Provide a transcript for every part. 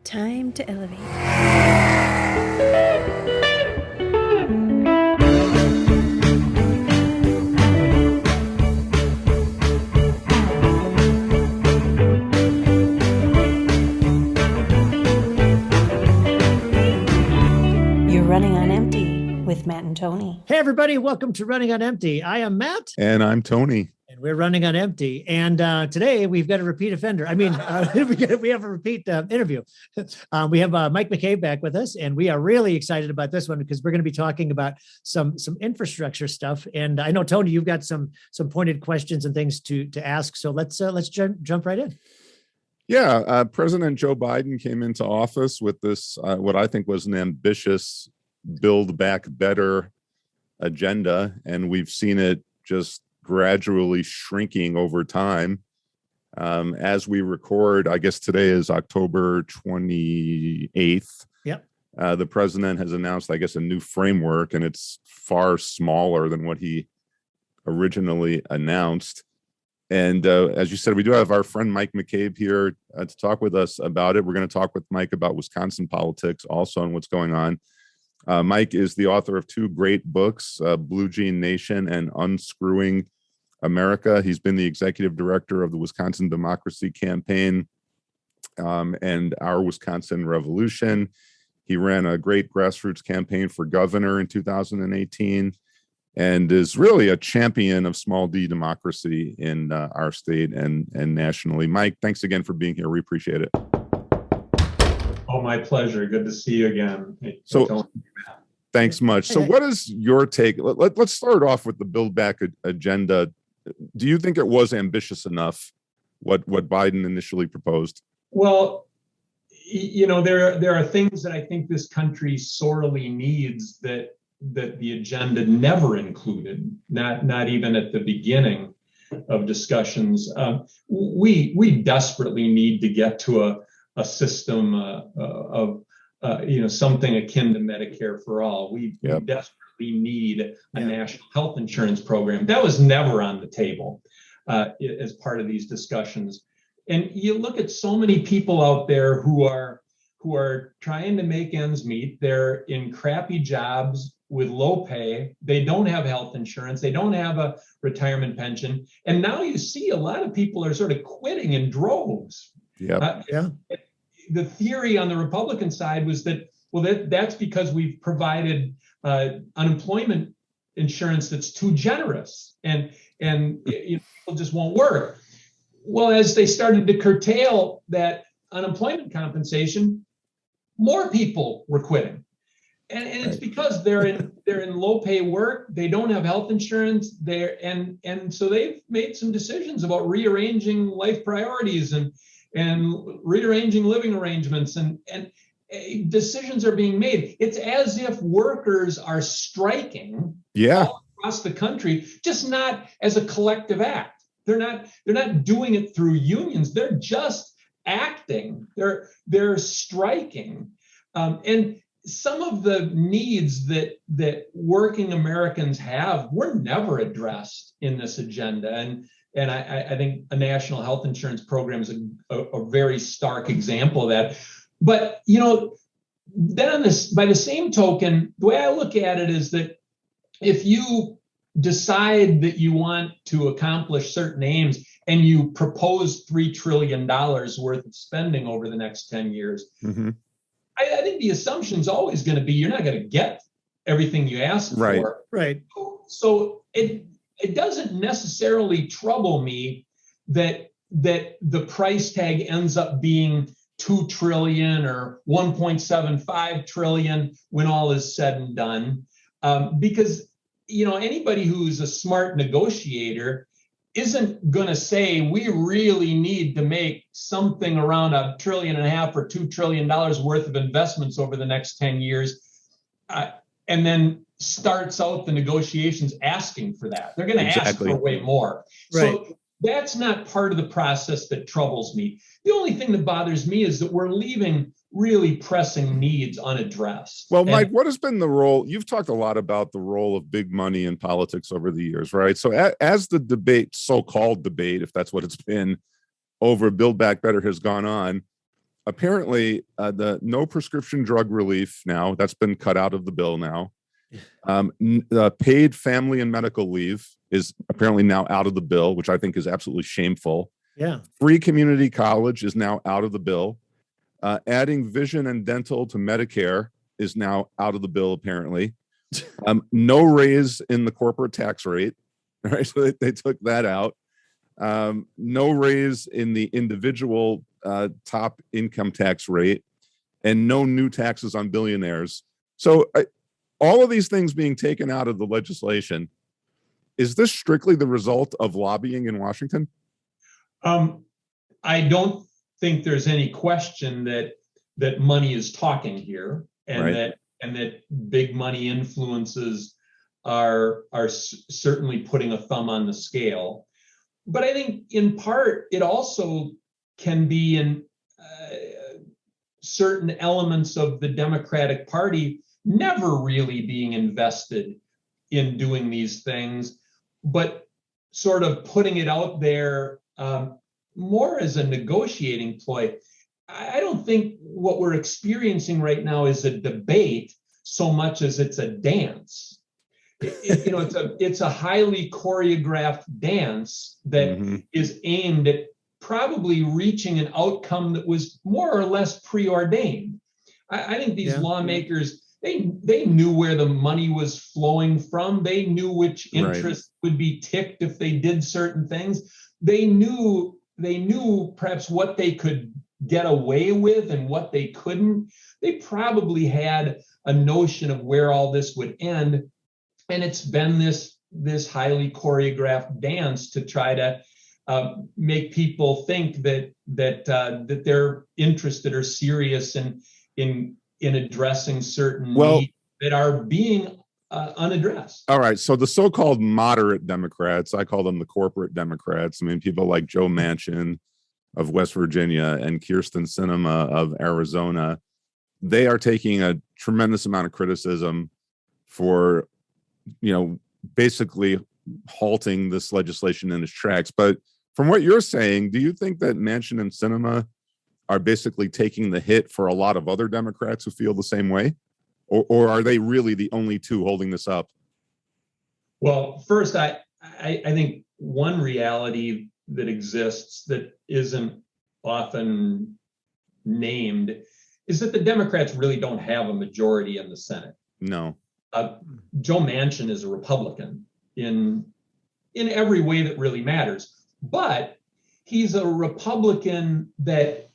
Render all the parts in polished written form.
Time to elevate. You're running on empty with Matt and Tony. Hey, everybody. Welcome to Running on Empty. I am Matt. And I'm Tony. And we're running on empty. And today we've got a repeat offender. I mean, we have a repeat interview. We have Mike McCabe back with us, and we are really excited about this one because we're going to be talking about some infrastructure stuff. And I know, Tony, you've got some pointed questions and things to ask. So let's jump right in. Yeah, President Joe Biden came into office with this, what I think was an ambitious Build Back Better agenda, and we've seen it just gradually shrinking over time. As we record, I guess today is October 28th. Yep. The president has announced, I guess, a new framework, and it's far smaller than what he originally announced. And as you said, we do have our friend Mike McCabe here to talk with us about it. We're going to talk with Mike about Wisconsin politics also and what's going on. Mike is the author of two great books, Blue Jean Nation and Unscrewing America. He's been the executive director of the Wisconsin Democracy Campaign and Our Wisconsin Revolution. He ran a great grassroots campaign for governor in 2018 and is really a champion of small d democracy in our state and nationally. Mike, thanks again for being here. We appreciate it. Oh, my pleasure. Good to see you again. So thanks much. So what is your take? Let's start off with the Build Back agenda. Do you think it was ambitious enough, what Biden initially proposed? Well, you know, there are things that I think this country sorely needs that the agenda never included, not even at the beginning of discussions. We desperately need to get to a system of something akin to Medicare for all. We desperately need a national health insurance program. That was never on the table as part of these discussions. And you look at so many people out there who are trying to make ends meet. They're in crappy jobs with low pay. They don't have health insurance. They don't have a retirement pension. And now you see a lot of people are sort of quitting in droves. The theory on the Republican side was that, that's because we've provided unemployment insurance that's too generous and people just won't work. Well, as they started to curtail that unemployment compensation, more people were quitting. And it's because they're in low pay work. They don't have health insurance there. And so they've made some decisions about rearranging life priorities and rearranging living arrangements and decisions are being made. It's as if workers are striking all across the country, just not as a collective act. They're not doing it through unions. They're just acting. They're striking. And some of the needs that working Americans have were never addressed in this agenda. And I think a national health insurance program is a very stark example of that. But, then by the same token, the way I look at it is that if you decide that you want to accomplish certain aims and you propose $3 trillion worth of spending over the next 10 years, I think the assumption is always going to be you're not going to get everything you ask for. Right. So it doesn't necessarily trouble me that the price tag ends up being 2 trillion or 1.75 trillion when all is said and done, because anybody who's a smart negotiator isn't going to say we really need to make something around $1.5 trillion or $2 trillion worth of investments over the next 10 years, and then starts out the negotiations asking for that. They're going to ask for way more. Right. So that's not part of the process that troubles me. The only thing that bothers me is that we're leaving really pressing needs unaddressed. Well, Mike, what has been the role? You've talked a lot about the role of big money in politics over the years, right? So as the debate, so-called debate, if that's what it's been, over Build Back Better has gone on, apparently the no prescription drug relief now that's been cut out of the bill now. Paid family and medical leave is apparently now out of the bill, which I think is absolutely shameful. Yeah. Free community college is now out of the bill. Adding vision and dental to Medicare is now out of the bill, apparently. No raise in the corporate tax rate. Right. So they took that out. No raise in the individual top income tax rate, and no new taxes on billionaires. So all of these things being taken out of the legislation, is this strictly the result of lobbying in Washington? I don't think there's any question that money is talking here, and right. that big money influences are certainly putting a thumb on the scale. But I think in part it also can be in certain elements of the Democratic Party never really being invested in doing these things, but sort of putting it out there more as a negotiating ploy. I don't think what we're experiencing right now is a debate so much as it's a dance. It's a highly choreographed dance that is aimed at probably reaching an outcome that was more or less preordained. I think these lawmakers, they knew where the money was flowing from. They knew which interest would be ticked if they did certain things. They knew perhaps what they could get away with and what they couldn't. They probably had a notion of where all this would end. And it's been this highly choreographed dance to try to make people think that they're interested or serious in addressing certain needs that are being unaddressed. All right. So the so-called moderate Democrats, I call them the corporate Democrats. I mean, people like Joe Manchin of West Virginia and Kyrsten Sinema of Arizona, they are taking a tremendous amount of criticism for, basically halting this legislation in its tracks. But from what you're saying, do you think that Manchin and Sinema are basically taking the hit for a lot of other Democrats who feel the same way? Or are they really the only two holding this up? Well, first, I think one reality that exists that isn't often named is that the Democrats really don't have a majority in the Senate. No. Joe Manchin is a Republican in every way that really matters, but he's a Republican that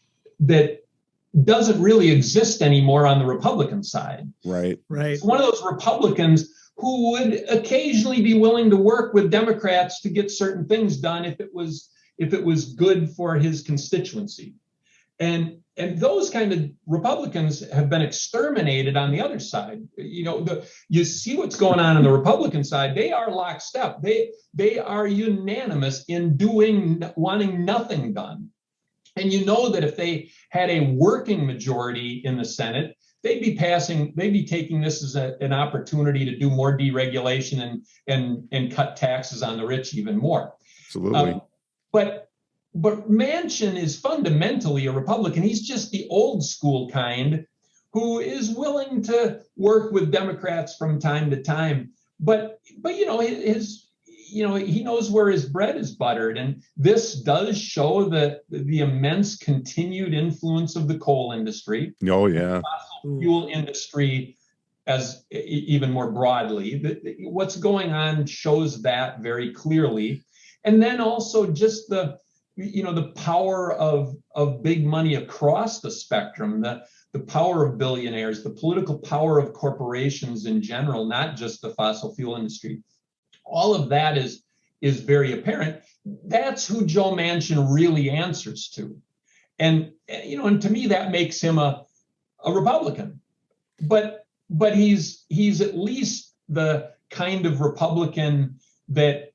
doesn't really exist anymore on the Republican side. Right. It's one of those Republicans who would occasionally be willing to work with Democrats to get certain things done if it was good for his constituency. And those kind of Republicans have been exterminated on the other side. You see what's going on the Republican side. They are lockstep. They are unanimous in wanting nothing done. And you know that if they had a working majority in the Senate, they'd be taking this as an opportunity to do more deregulation and cut taxes on the rich even more. Absolutely. But Manchin is fundamentally a Republican. He's just the old school kind who is willing to work with Democrats from time to time. But he knows where his bread is buttered. And this does show the immense continued influence of the coal industry. Oh, yeah. Fossil fuel industry as even more broadly. What's going on shows that very clearly. And then also just the power of big money across the spectrum, the power of billionaires, the political power of corporations in general, not just the fossil fuel industry. All of that is very apparent. That's who Joe Manchin really answers to. And to me, that makes him a Republican. But he's at least the kind of Republican that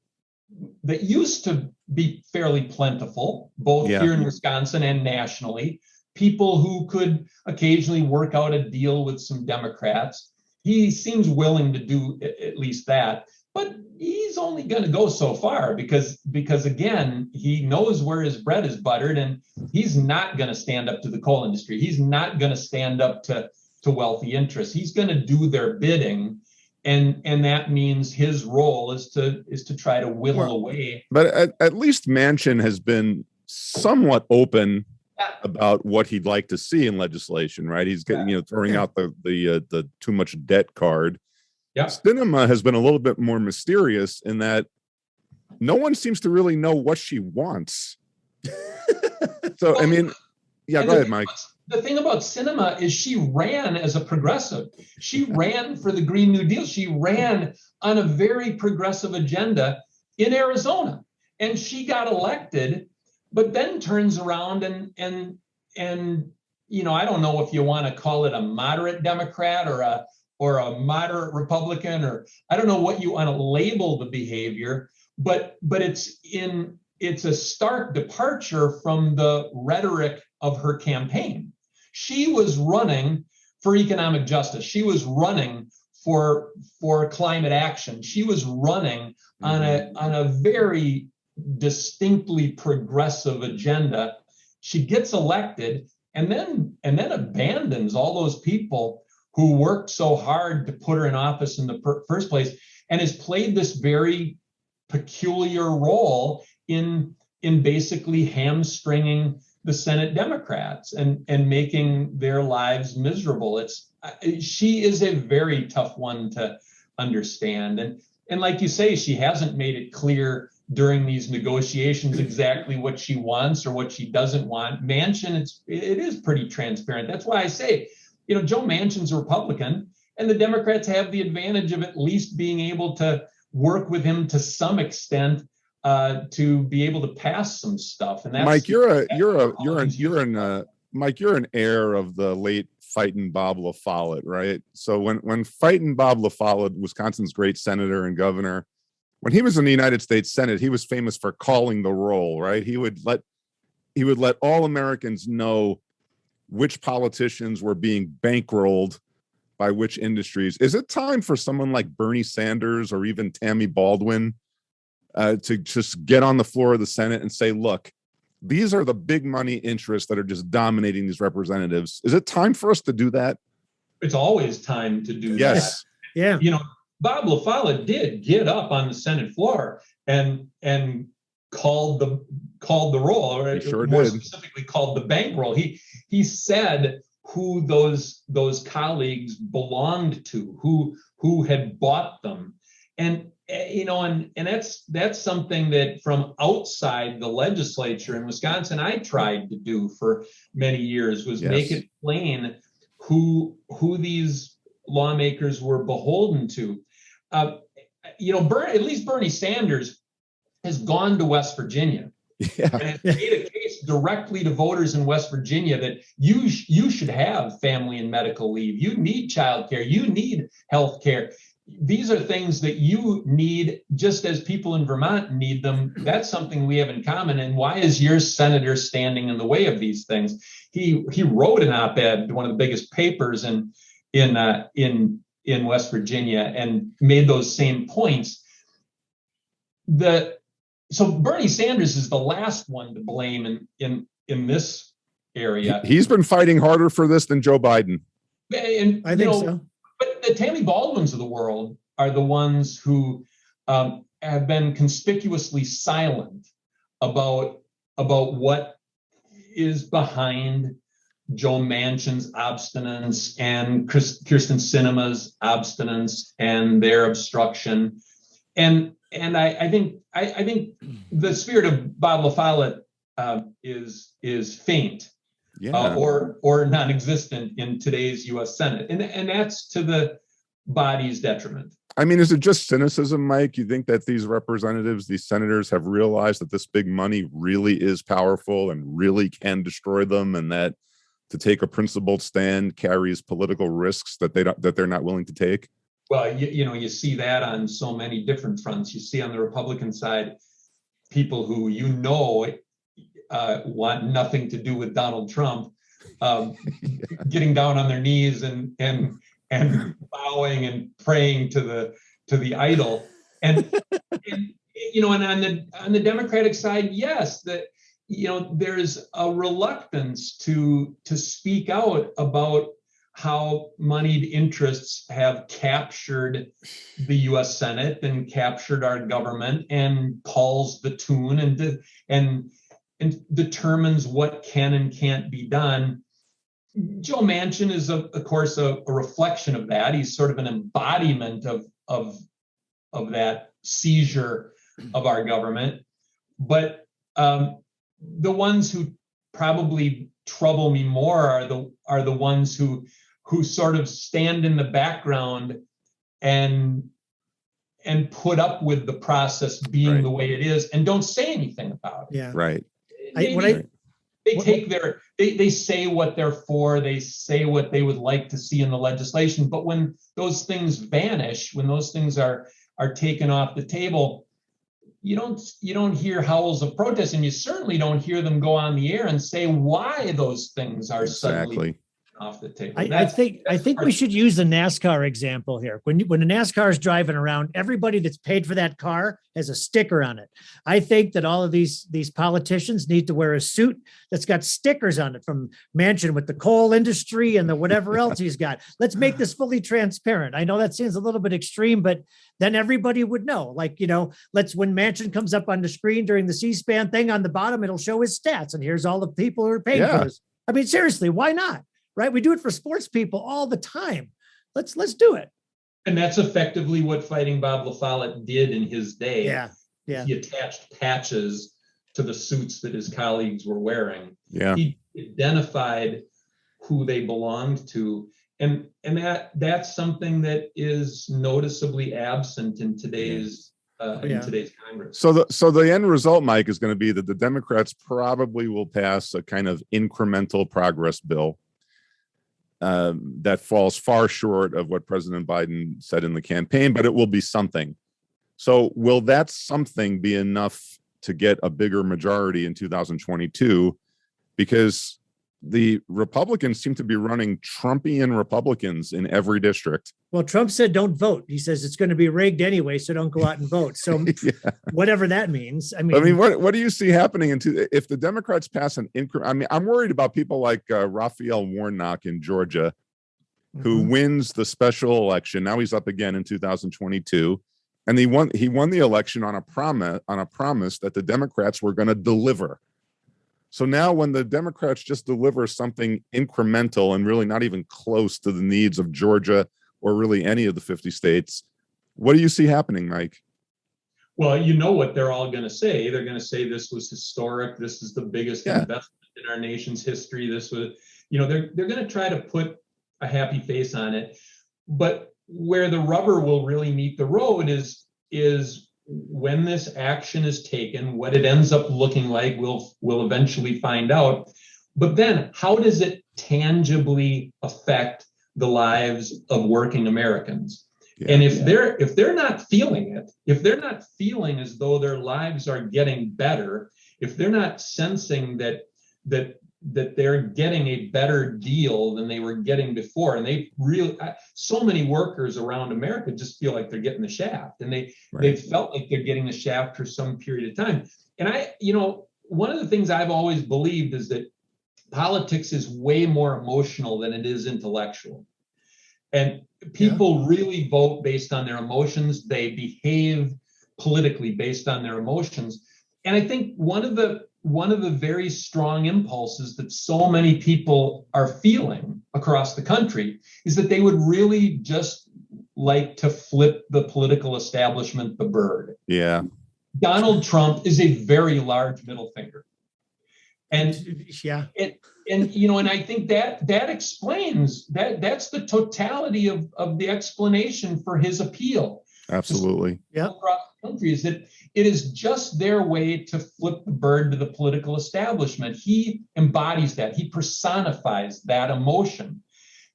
used to be fairly plentiful, both here in Wisconsin and nationally. People who could occasionally work out a deal with some Democrats. He seems willing to do at least that. but he's only going to go so far because again, he knows where his bread is buttered, and he's not going to stand up to the coal industry. He's not going to stand up to wealthy interests. He's going to do their bidding. And that means his role is to try to whittle away. But at least Manchin has been somewhat open about what he'd like to see in legislation, right? He's getting, throwing out the too much debt card. Yeah. Sinema has been a little bit more mysterious in that no one seems to really know what she wants. So, I mean, yeah, go ahead, Mike. The thing about Sinema is she ran as a progressive. She ran for the Green New Deal. She ran on a very progressive agenda in Arizona, and she got elected, but then turns around and I don't know if you want to call it a moderate Democrat or a moderate Republican, or I don't know what you want to label the behavior, but it's a stark departure from the rhetoric of her campaign. She was running for economic justice. She was running for climate action. She was running on a very distinctly progressive agenda. She gets elected and then abandons all those people who worked so hard to put her in office in the first place, and has played this very peculiar role in basically hamstringing the Senate Democrats and making their lives miserable. She is a very tough one to understand. And like you say, she hasn't made it clear during these negotiations exactly what she wants or what she doesn't want. Manchin, it is pretty transparent. That's why I say, Joe Manchin's a Republican, and the Democrats have the advantage of at least being able to work with him to some extent to be able to pass some stuff. And that's, Mike, you're an heir of the late fighting Bob La Follette, right? So when fighting Bob La Follette, Wisconsin's great senator and governor, when he was in the United States Senate, he was famous for calling the roll, right? He would let all Americans know which politicians were being bankrolled by which industries. Is it time for someone like Bernie Sanders or even Tammy Baldwin to just get on the floor of the Senate and say, look, these are the big money interests that are just dominating these representatives? Is it time for us to do that? It's always time to do that. Yeah. Bob La Follette did get up on the Senate floor and called the roll, or more specifically called the bankroll. He said who those colleagues belonged to, who had bought them, and that's something that from outside the legislature in Wisconsin I tried to do for many years, was make it plain who these lawmakers were beholden to. At least Bernie Sanders has gone to West Virginia and has made a case directly to voters in West Virginia that you should have family and medical leave. You need childcare. You need health care. These are things that you need just as people in Vermont need them. That's something we have in common. And why is your senator standing in the way of these things? He wrote an op-ed, one of the biggest papers in West Virginia, and made those same points. So Bernie Sanders is the last one to blame in this area. He's been fighting harder for this than Joe Biden. And I think so. But the Tammy Baldwins of the world are the ones who have been conspicuously silent about what is behind Joe Manchin's obstinance and Kyrsten Sinema's obstinance and their obstruction. And I think the spirit of Bob La Follette is faint. Or non-existent in today's U.S. Senate, and that's to the body's detriment. I mean, is it just cynicism, Mike? You think that these representatives, these senators, have realized that this big money really is powerful and really can destroy them, and that to take a principled stand carries political risks that they're not willing to take? Well, you see that on so many different fronts. You see on the Republican side people who want nothing to do with Donald Trump, getting down on their knees and bowing and praying to the idol, And, and and on the Democratic side, yes, that there's a reluctance to speak out about how moneyed interests have captured the U.S. Senate and captured our government and calls the tune and determines what can and can't be done. Joe Manchin is, of course, a reflection of that. He's sort of an embodiment of that seizure of our government. But the ones who probably trouble me more are the ones who sort of stand in the background and put up with the process being the way it is and don't say anything about it. Yeah. Right. They say what they're for, they say what they would like to see in the legislation, but when those things vanish, when those things are taken off the table, you don't hear howls of protest, and you certainly don't hear them go on the air and say why those things are suddenly off the table. I think we should use the NASCAR example here. When a NASCAR is driving around, everybody that's paid for that car has a sticker on it. I think that all of these politicians need to wear a suit that's got stickers on it from Manchin with the coal industry and the whatever else he's got. Let's make this fully transparent. I know that seems a little bit extreme, but then everybody would know. Like, when Manchin comes up on the screen during the C-SPAN thing, on the bottom, it'll show his stats. And here's all the people who are paying for this. I mean, seriously, why not? Right? We do it for sports people all the time. Let's do it. And that's effectively what Fighting Bob La Follette did in his day. Yeah. He attached patches to the suits that his colleagues were wearing. Yeah. He identified who they belonged to. And that's something that is noticeably absent in today's Congress. So the end result, Mike, is going to be that the Democrats probably will pass a kind of incremental progress bill that falls far short of what President Biden said in the campaign, but it will be something. So will that something be enough to get a bigger majority in 2022? Because the Republicans seem to be running Trumpian Republicans in every district. Well, Trump said don't vote. He says it's going to be rigged anyway, so don't go out and vote. So whatever that means. I mean, what do you see happening if the Democrats pass an increment? I mean, I'm worried about people like Raphael Warnock in Georgia, who wins the special election. Now he's up again in 2022. And he won the election on a promise that the Democrats were going to deliver. So now when the Democrats just deliver something incremental and really not even close to the needs of Georgia or really any of the 50 states, what do you see happening, Mike? Well, you know what they're all going to say. They're going to say this was historic. This is the biggest investment in our nation's history. This was, they're going to try to put a happy face on it. But where the rubber will really meet the road is when this action is taken, what it ends up looking like, we'll eventually find out. But then how does it tangibly affect the lives of working Americans? And if they're not feeling it, if they're not feeling as though their lives are getting better, if they're not sensing that they're getting a better deal than they were getting before, and so many workers around America just feel like they're getting the shaft, and they've felt like they're getting the shaft for some period of time. And one of the things I've always believed is that politics is way more emotional than it is intellectual. And people really vote based on their emotions. They behave politically based on their emotions. And I think one of the very strong impulses that so many people are feeling across the country is that they would really just like to flip the political establishment the bird. Yeah. Donald Trump is a very large middle finger. And and I think that explains that's the totality of the explanation for his appeal. Absolutely. Across the country is that it is just their way to flip the bird to the political establishment. He embodies that. He personifies that emotion.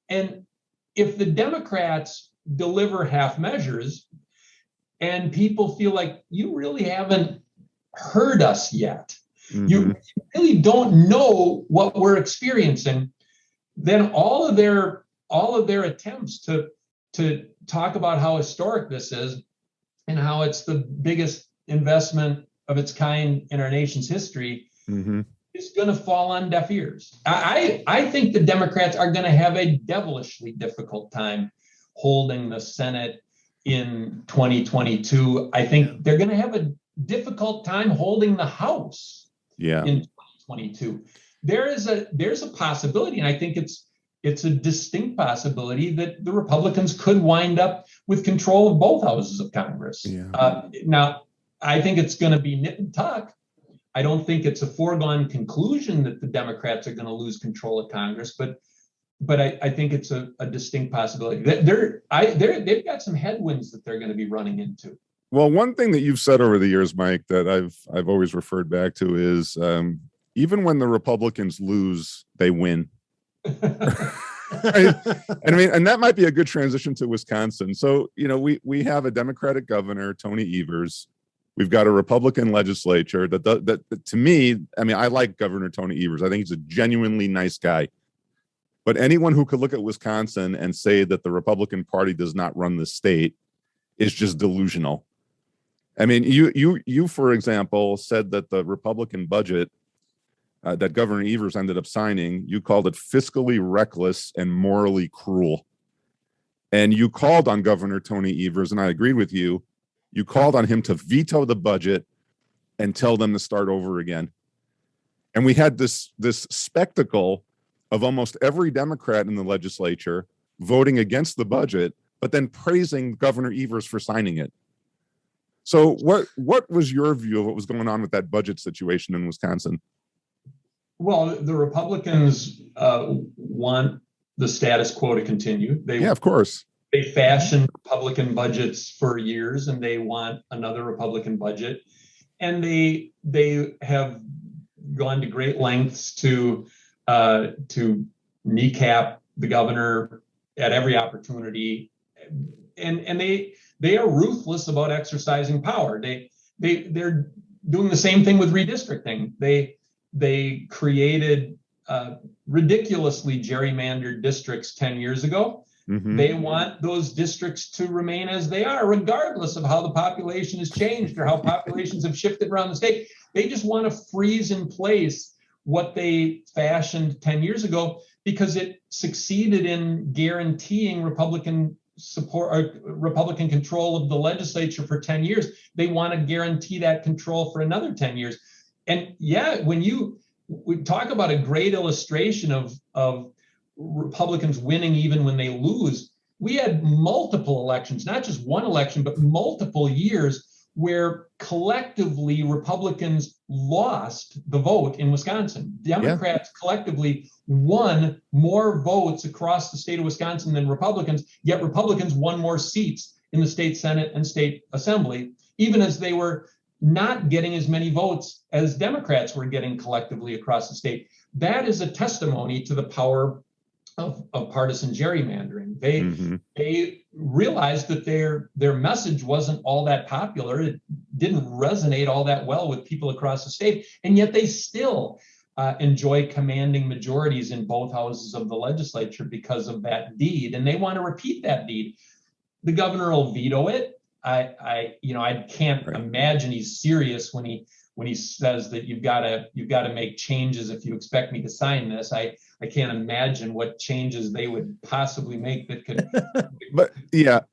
And if the Democrats deliver half measures and people feel like you really haven't heard us yet, you really don't know what we're experiencing, then all of their attempts to talk about how historic this is and how it's the biggest investment of its kind in our nation's history, is going to fall on deaf ears. I think the Democrats are going to have a devilishly difficult time holding the Senate in 2022. I think they're going to have a difficult time holding the House in 2022. There's a possibility, and I think it's a distinct possibility that the Republicans could wind up with control of both houses of Congress. Now, I think it's going to be nip and tuck. I don't think it's a foregone conclusion that the Democrats are going to lose control of Congress, but I think it's a distinct possibility. They've got some headwinds that they're going to be running into. Well, one thing that you've said over the years, Mike, that I've always referred back to is even when the Republicans lose, they win. Right? And I mean, and that might be a good transition to Wisconsin. So, we have a Democratic governor, Tony Evers. We've got a Republican legislature that to me, I mean, I like Governor Tony Evers. I think he's a genuinely nice guy. But anyone who could look at Wisconsin and say that the Republican Party does not run the state is just delusional. I mean, you for example, said that the Republican budget that Governor Evers ended up signing, you called it fiscally reckless and morally cruel. And you called on Governor Tony Evers, and I agreed with you. You called on him to veto the budget and tell them to start over again. And we had this spectacle of almost every Democrat in the legislature voting against the budget, but then praising Governor Evers for signing it. So what was your view of what was going on with that budget situation in Wisconsin? Well, the Republicans want the status quo to continue. Of course. They fashioned Republican budgets for years, and they want another Republican budget. And they have gone to great lengths to kneecap the governor at every opportunity. And they are ruthless about exercising power. They're doing the same thing with redistricting. They created ridiculously gerrymandered districts 10 years ago. They want those districts to remain as they are, regardless of how the population has changed or how populations have shifted around the state. They just want to freeze in place what they fashioned 10 years ago because it succeeded in guaranteeing Republican support or Republican control of the legislature for 10 years. They want to guarantee that control for another 10 years. And when we talk about a great illustration of Republicans winning even when they lose, we had multiple elections, not just one election, but multiple years where collectively Republicans lost the vote in Wisconsin. Democrats collectively won more votes across the state of Wisconsin than Republicans, yet Republicans won more seats in the state Senate and state assembly, even as they were not getting as many votes as Democrats were getting collectively across the state. That is a testimony to the power of partisan gerrymandering. They realized that their message wasn't all that popular. It didn't resonate all that well with people across the state, and yet they still enjoy commanding majorities in both houses of the legislature because of that deed, and they want to repeat that deed. The governor will veto it. I can't imagine he's serious when he says that you've got to make changes if you expect me to sign this. I can't imagine what changes they would possibly make that could.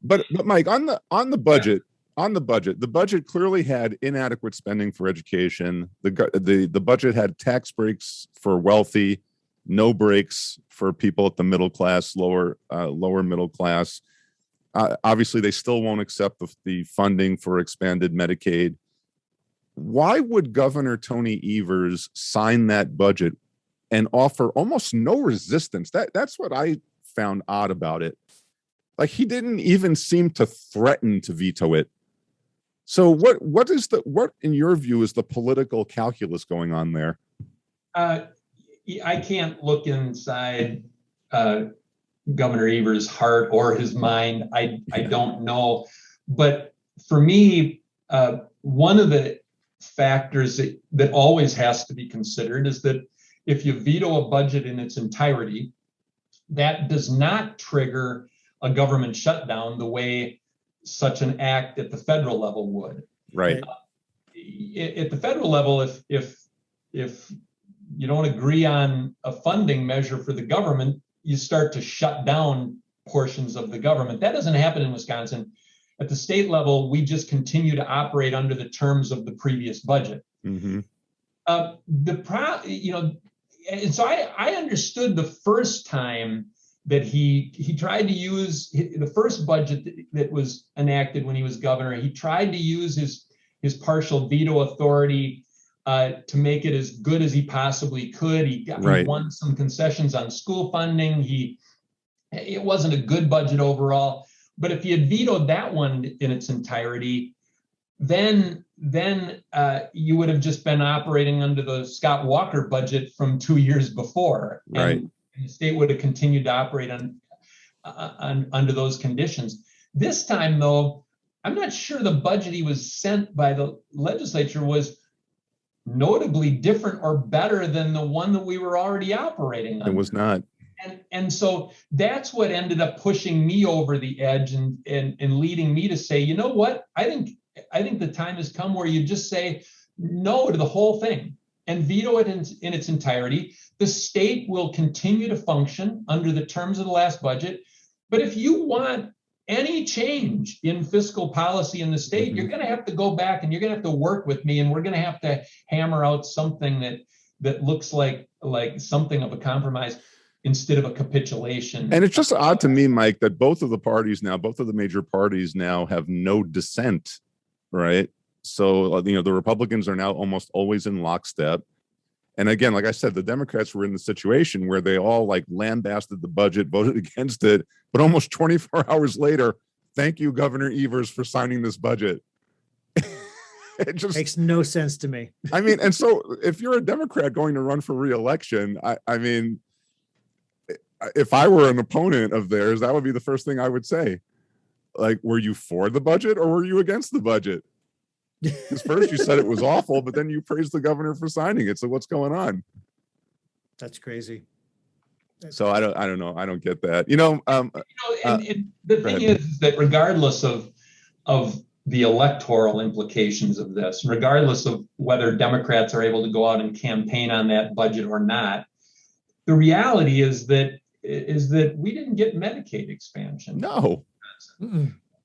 But Mike, on the budget, the budget clearly had inadequate spending for education. The budget had tax breaks for wealthy, no breaks for people at the middle class, lower middle class. Obviously, they still won't accept the funding for expanded Medicaid. Why would Governor Tony Evers sign that budget and offer almost no resistance? That's what I found odd about it. Like, he didn't even seem to threaten to veto it. So what in your view is the political calculus going on there? I can't look inside Governor Evers' heart or his mind. I don't know. But for me, one of the factors that always has to be considered is that if you veto a budget in its entirety, that does not trigger a government shutdown the way such an act at the federal level would. Right. At the federal level, if you don't agree on a funding measure for the government, you start to shut down portions of the government. That doesn't happen in Wisconsin. At the state level, we just continue to operate under the terms of the previous budget. Mm-hmm. And so I understood the first time that he tried to use the first budget that was enacted when he was governor. He tried to use his partial veto authority to make it as good as he possibly could. He won some concessions on school funding. It wasn't a good budget overall. But if he had vetoed that one in its entirety, then you would have just been operating under the Scott Walker budget from 2 years before. Right. And the state would have continued to operate under those conditions. This time, though, I'm not sure the budget he was sent by the legislature was notably different or better than the one that we were already operating under. It was not. And so that's what ended up pushing me over the edge and leading me to say, you know what, I think the time has come where you just say no to the whole thing and veto it in its entirety. The state will continue to function under the terms of the last budget. But if you want any change in fiscal policy in the state, you're going to have to go back and you're going to have to work with me, and we're going to have to hammer out something that looks like something of a compromise instead of a capitulation. And it's just odd to me, Mike, that both of the major parties now have no dissent, right? So, the Republicans are now almost always in lockstep. And again, like I said, the Democrats were in the situation where they all lambasted the budget, voted against it, but almost 24 hours later, thank you, Governor Evers, for signing this budget. It just makes no sense to me. I mean, and so if you're a Democrat going to run for re-election, I mean, if I were an opponent of theirs, that would be the first thing I would say. Were you for the budget or were you against the budget? Because first you said it was awful, but then you praised the governor for signing it. So what's going on? That's crazy. So I don't know. I don't get that. And the thing is that regardless of the electoral implications of this, regardless of whether Democrats are able to go out and campaign on that budget or not, the reality is that we didn't get Medicaid expansion. No.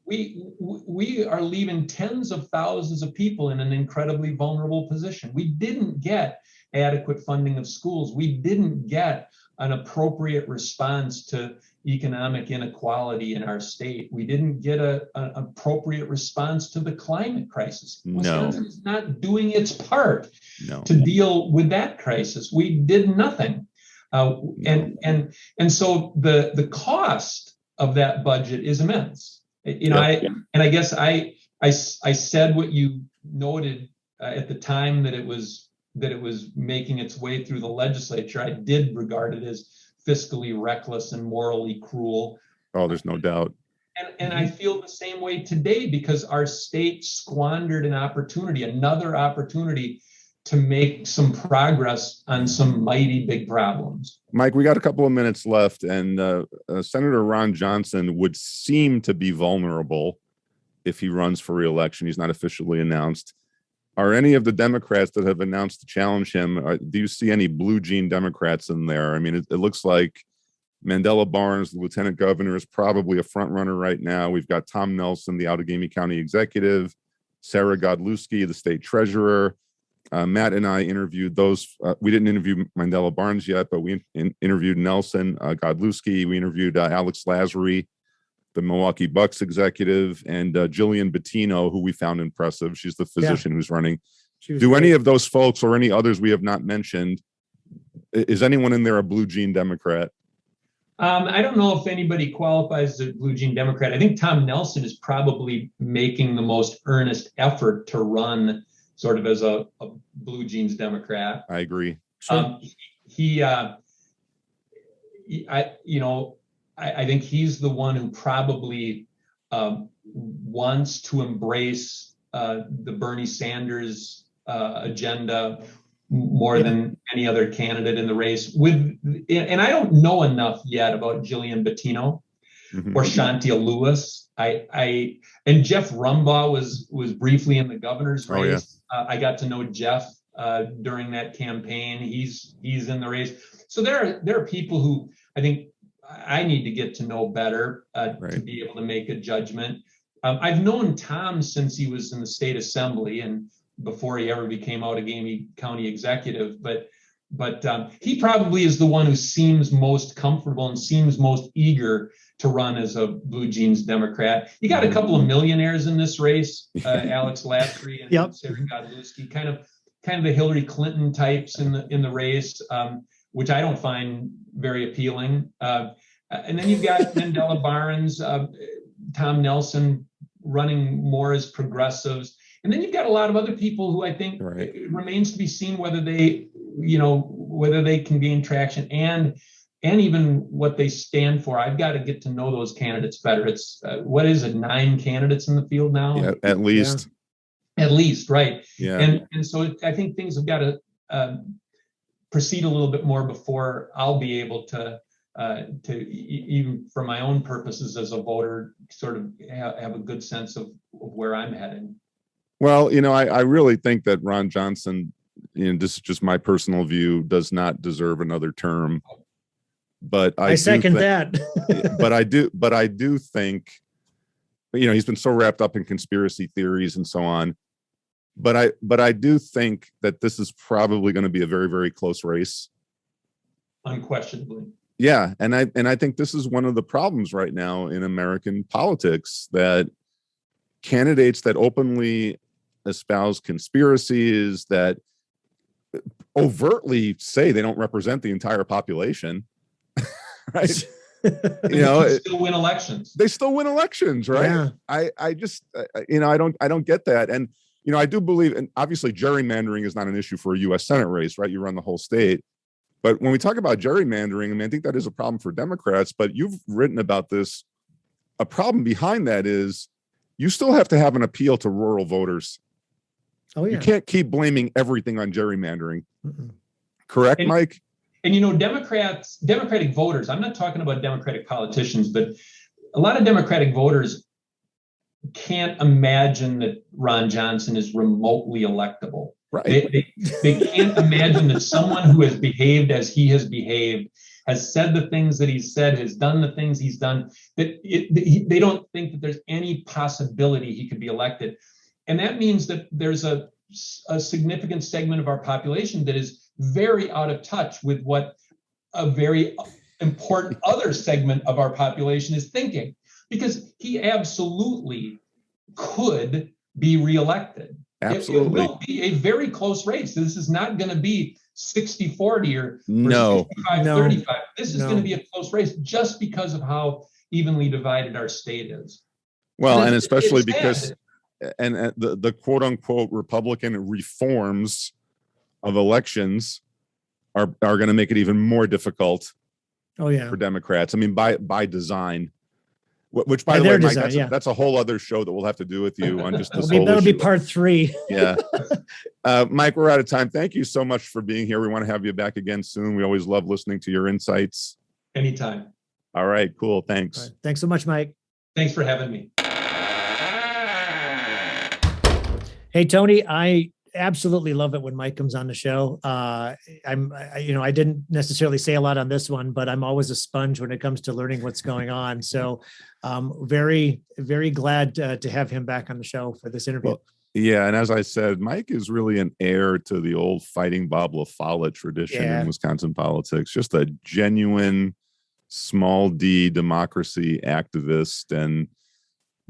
We are leaving tens of thousands of people in an incredibly vulnerable position. We didn't get adequate funding of schools. We didn't get an appropriate response to economic inequality in our state. We didn't get an appropriate response to the climate crisis. Wisconsin is not doing its part to deal with that crisis. We did nothing. And so the cost of that budget is immense. I guess I said what you noted at the time that it was making its way through the legislature. I did regard it as fiscally reckless and morally cruel. Oh, there's no doubt. And I feel the same way today because our state squandered another opportunity to make some progress on some mighty big problems. Mike, we got a couple of minutes left, and Senator Ron Johnson would seem to be vulnerable if he runs for re-election. He's not officially announced. Are any of the Democrats that have announced to challenge him, do you see any blue jean Democrats in there? I mean, it looks like Mandela Barnes, the lieutenant governor, is probably a front runner right now. We've got Tom Nelson, the Outagamie County executive, Sarah Godlewski, the state treasurer. Matt and I interviewed those. We didn't interview Mandela Barnes yet, but we interviewed Nelson Godlewski. We interviewed Alex Lazary, the Milwaukee Bucks executive, and Jillian Bettino, who we found impressive. She's the physician who's running. Do any of those folks or any others we have not mentioned, is anyone in there a blue jean Democrat? I don't know if anybody qualifies as a blue jean Democrat. I think Tom Nelson is probably making the most earnest effort to run sort of as a blue jeans Democrat. I agree. Sure. I think he's the one who probably wants to embrace the Bernie Sanders agenda more than any other candidate in the race. And I don't know enough yet about Jillian Bettino, Mhm. Shantia Lewis. And Jeff Rumbaugh was briefly in the governor's Oh, yeah. race. I got to know Jeff during that campaign. He's in the race. So there are people who I think I need to get to know better to Right. be able to make a judgment. I've known Tom since he was in the state assembly and before he ever became Outagamie County executive, but he probably is the one who seems most comfortable and seems most eager to run as a Blue Jeans Democrat. You got a couple of millionaires in this race, Alex Lasry and Yep. Sarah Godlewski, kind of the Hillary Clinton types in the race, which I don't find very appealing. And then you've got Mandela Barnes, Tom Nelson running more as progressives. And then you've got a lot of other people who I think Right. it remains to be seen whether they can gain traction and even what they stand for. I've got to get to know those candidates better. It's what is it, 9 candidates in the field now? Yeah, at least. At least, right. Yeah. And so I think things have got to proceed a little bit more before I'll be able to even for my own purposes as a voter, sort of have a good sense of where I'm heading. Well, I really think that Ron Johnson, this is just my personal view, does not deserve another term. But I second that. but I do think, he's been so wrapped up in conspiracy theories and so on. But I do think that this is probably going to be a very, very close race. Unquestionably. Yeah, and I think this is one of the problems right now in American politics, that candidates that openly espouse conspiracies, that overtly say they don't represent the entire population, right? Still win elections. They still win elections, right? Yeah. I just I don't get that. And I do believe, and obviously gerrymandering is not an issue for a U.S. Senate race, right? You run the whole state. But when we talk about gerrymandering, I think that is a problem for Democrats, but you've written about this. A problem behind that is you still have to have an appeal to rural voters. Oh, yeah. You can't keep blaming everything on gerrymandering. Correct, Mike? And Democratic voters, I'm not talking about Democratic politicians, but a lot of Democratic voters can't imagine that Ron Johnson is remotely electable. Right. They can't imagine that someone who has behaved as he has behaved, has said the things that he's said, has done the things he's done, they don't think that there's any possibility he could be elected. And that means that there's a significant segment of our population that is very out of touch with what a very important other segment of our population is thinking, because he absolutely could be reelected. Absolutely. It will be a very close race. This is not going to be 60-40 or No. 65-35. This is going to be a close race just because of how evenly divided our state is. Well, and especially because and the quote unquote Republican reforms of elections are going to make it even more difficult for Democrats. By design. Which, by the way, Mike, that's a whole other show that we'll have to do with you on just this whole that'll issue. be part 3. Yeah. Mike, we're out of time. Thank you so much for being here. We want to have you back again soon. We always love listening to your insights. Anytime. All right, cool. Thanks. All right. Thanks so much, Mike. Thanks for having me. Hey, Tony, I absolutely love it when Mike comes on the show. I didn't necessarily say a lot on this one, but I'm always a sponge when it comes to learning what's going on. So very, very glad to have him back on the show for this interview. Well, yeah. And as I said, Mike is really an heir to the old fighting Bob La Follette tradition in Wisconsin politics, just a genuine small d democracy activist. And,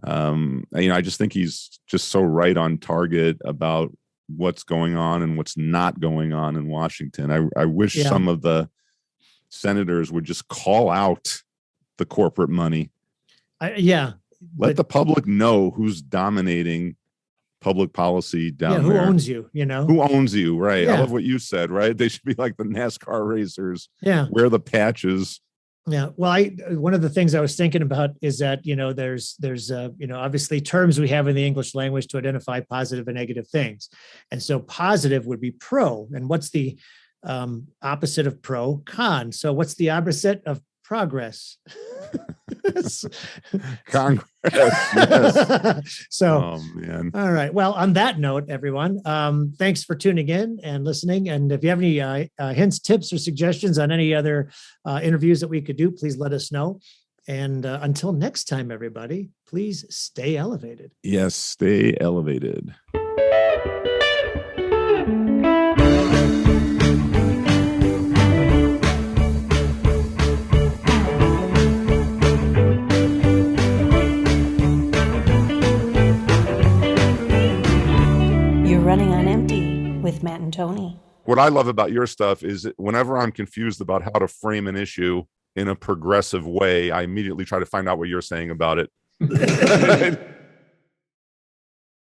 I just think he's just so right on target about what's going on and what's not going on in Washington. I wish some of the senators would just call out the corporate money. Let the public know who's dominating public policy down who there. Owns you, Who owns you, right? Yeah. I love what you said, right? They should be like the NASCAR racers. Yeah. Wear the patches. Yeah. Well, one of the things I was thinking about is that, there's obviously terms we have in the English language to identify positive and negative things. And so positive would be pro. And what's the opposite of pro? Con. So what's the opposite of progress. Congress. Yes. So, Oh man. all right. Well, on that note, everyone, thanks for tuning in and listening. And if you have any hints, tips, or suggestions on any other interviews that we could do, please let us know. And until next time, everybody, please stay elevated. Yes, stay elevated. You're running on empty with Matt and Tony. What I love about your stuff is that whenever I'm confused about how to frame an issue in a progressive way, I immediately try to find out what you're saying about it.